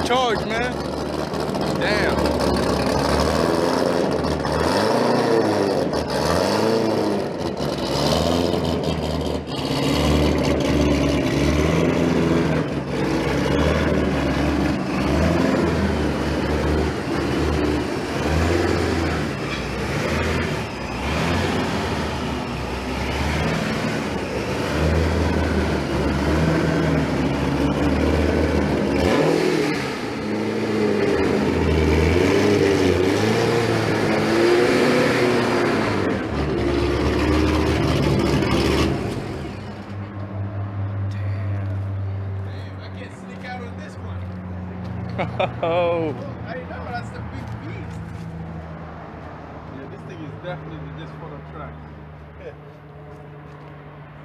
charge, man. Damn. Oh, I know, that's the big beast. Yeah, this thing is definitely just full of tracks. Yeah.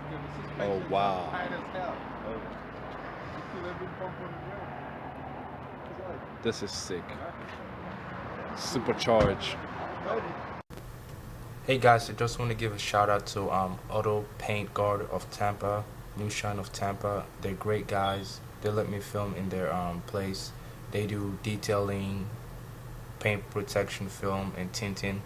The suspension oh wow. tight as hell. Oh. You feel every bump on the ground. This is sick. Supercharged. Hey guys, I just want to give a shout out to Auto Paint Guard of Tampa, New Shine of Tampa. They're great guys. They let me film in their place. They do detailing, paint protection film, and tinting.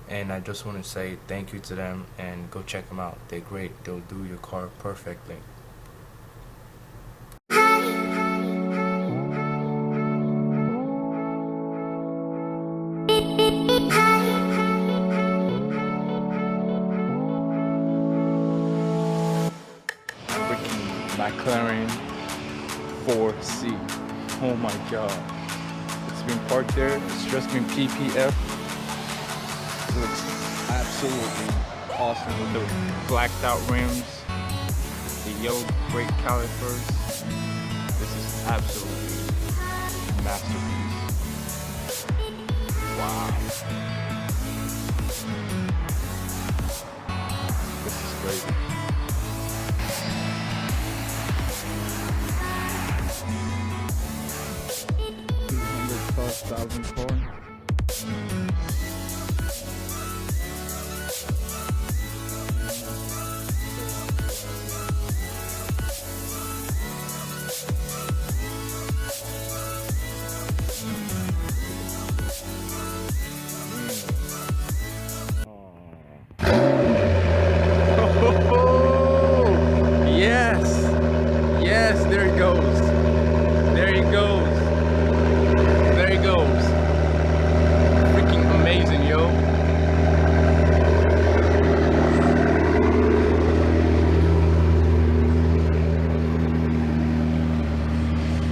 And I just want to say thank you to them and go check them out. They're great. They'll do your car perfectly. Freaking McLaren 4C. Oh my god. It's been parked there. It's just been PPF. It looks absolutely awesome with the blacked out rims, the yellow brake calipers. This is absolutely masterpiece. Wow. This is crazy. $212,000 car. Yes, there he goes. There he goes. There he goes. Freaking amazing, yo.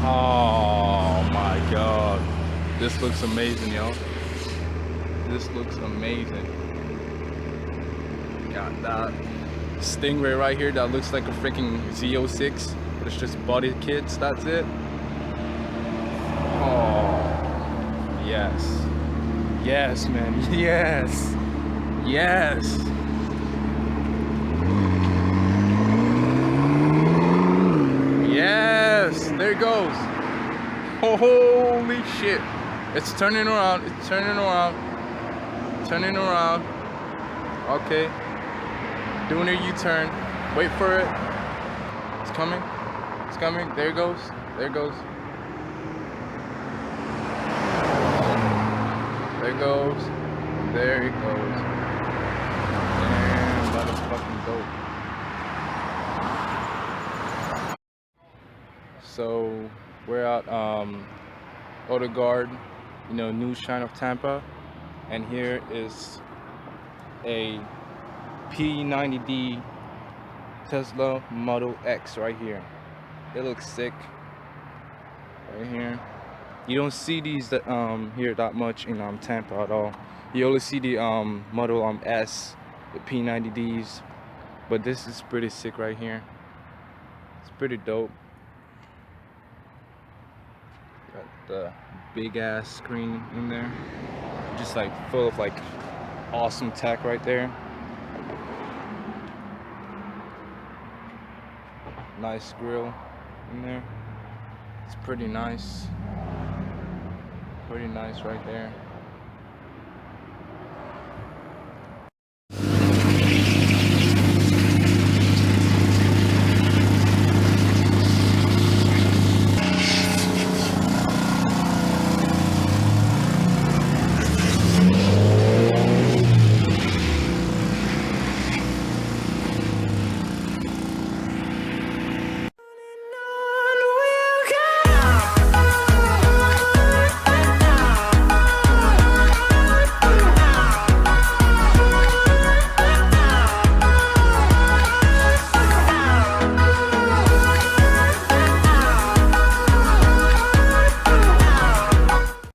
Oh my god. This looks amazing, yo. This looks amazing. Got that Stingray right here that looks like a freaking Z06, but it's just body kits, that's it. Oh, yes. Yes, man, yes. Yes. Yes, there it goes. Holy shit. It's turning around, it's turning around. Turning around. Okay. Doing a U-turn. Wait for it. It's coming. It's coming. There it goes. There it goes. There it goes. There it goes. Damn, that is fucking dope. So we're at Auto Guard, you know, New Shine of Tampa, and here is a P90D Tesla Model X right here. It looks sick right here. You don't see these here that much in Tampa at all. You only see the Model S, the P90Ds, but this is pretty sick right here. It's pretty dope. Got the big ass screen in there, just like full of like awesome tech right there. Nice grill in there. It's pretty nice. Pretty nice right there.